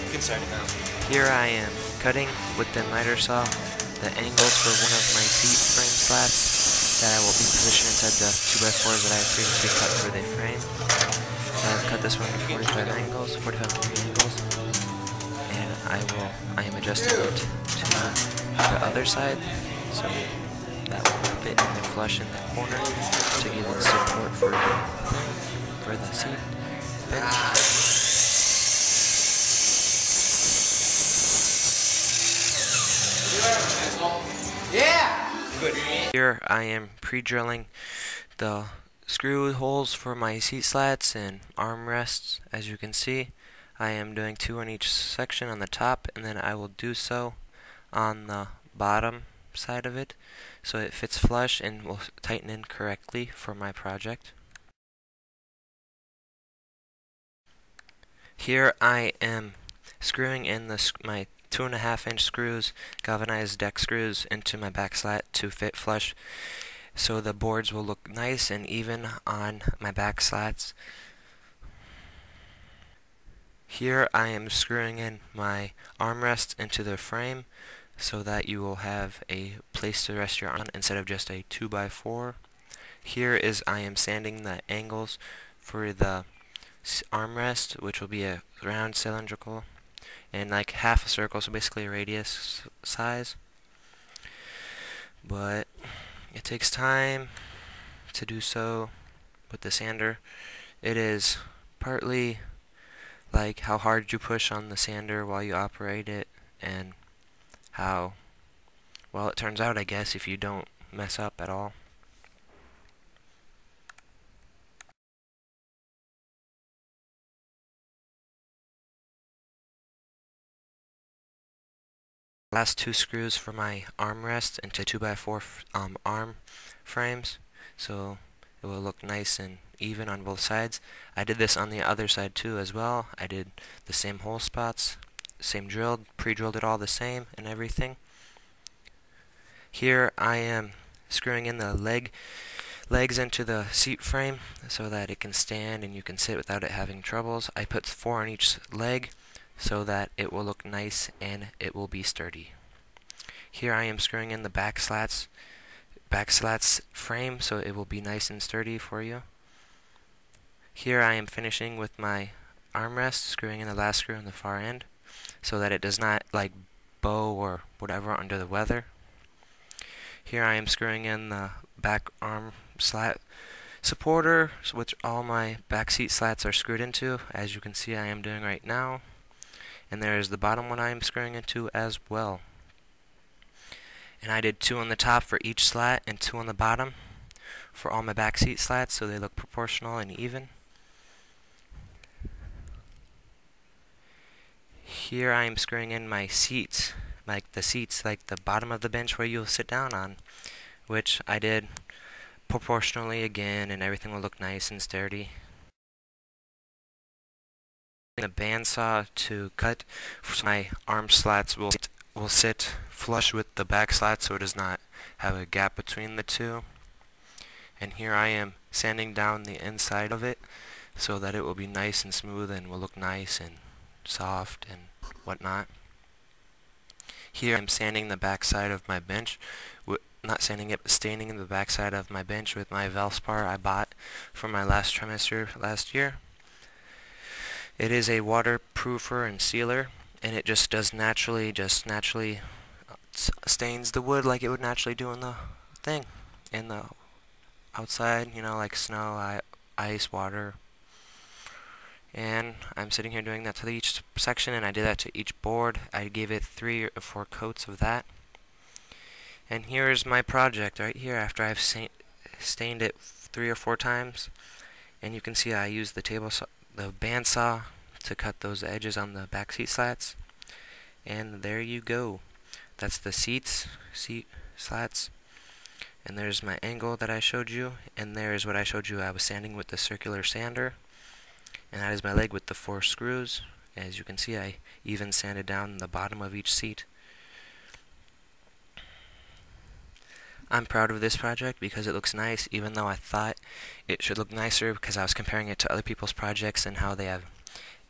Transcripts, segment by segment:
You can start it now. Here I am cutting with the miter saw the angles for one of my seat frame slats that I will be positioned inside the 2x4s that I previously cut for the frame. I've cut this one to 45 degree angles, and I am adjusting it to the other side so that will fit in there flush in the corner to give it support for the seat bench. Yeah! Good. Here I am pre-drilling the screw holes for my seat slats and armrests. As you can see, I am doing 2 on each section on the top, and then I will do so on the bottom side of it so it fits flush and will tighten in correctly for my project. Here I am screwing in my 2.5-inch screws, galvanized deck screws, into my back slat to fit flush so the boards will look nice and even on my back slats. Here I am screwing in my armrests into the frame so that you will have a place to rest your arm instead of just a 2x4. Here is I am sanding the angles for the armrest, which will be a round cylindrical and like half a circle, so basically a radius size. But it takes time to do so with the sander. It is partly like how hard you push on the sander while you operate it and how well it turns out, I guess, if you don't mess up at all. Last 2 screws for my armrest into 2x4 arm frames, so it will look nice and even on both sides. I did this on the other side too as well. I did the same hole spots, same drilled, pre-drilled it all the same and everything. Here I am screwing in the legs into the seat frame so that it can stand and you can sit without it having troubles. I put 4 on each leg so that it will look nice and it will be sturdy. Here I am screwing in the back slats frame so it will be nice and sturdy for you. Here I am finishing with my armrest, screwing in the last screw on the far end so that it does not like bow or whatever under the weather. Here I am screwing in the back arm slat supporter, which all my back seat slats are screwed into, as you can see I am doing right now. And there is the bottom one I am screwing into as well. And I did 2 on the top for each slat and 2 on the bottom for all my back seat slats so they look proportional and even. Here I am screwing in my seats, like the bottom of the bench where you'll sit down on, which I did proportionally again, and everything will look nice and sturdy. A bandsaw to cut so my arm slats will sit flush with the back slat so it does not have a gap between the two. And here I am sanding down the inside of it so that it will be nice and smooth and will look nice and soft and whatnot. Here I'm sanding the back side of my bench, not sanding it, but staining the back side of my bench with my Valspar I bought for my last trimester last year. It is a waterproofer and sealer, and it just naturally stains the wood like it would naturally do in the outside, you know, like snow, ice, water. And I'm sitting here doing that to each section, and I did that to each board. I gave it 3 or 4 coats of that. And here's my project right here after I've stained it 3 or 4 times. And you can see I used the bandsaw to cut those edges on the back seat slats. And there you go. That's the seat slats. And there's my angle that I showed you. And there's what I showed you I was sanding with the circular sander. And that is my leg with the 4 screws. As you can see, I even sanded down the bottom of each seat. I'm proud of this project because it looks nice, even though I thought it should look nicer because I was comparing it to other people's projects and how they have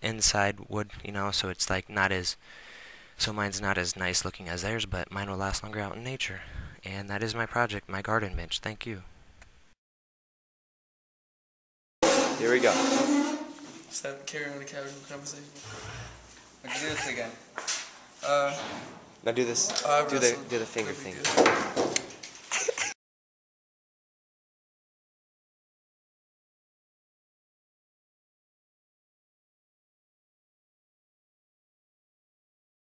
inside wood, so it's like not as, so mine's not as nice looking as theirs, but mine will last longer out in nature. And that is my project, my garden bench. Thank you. Here we go. Stop carrying on a casual conversation. Let's do this again. Uh, Now do this. I Do wrestled the finger pretty thing. good.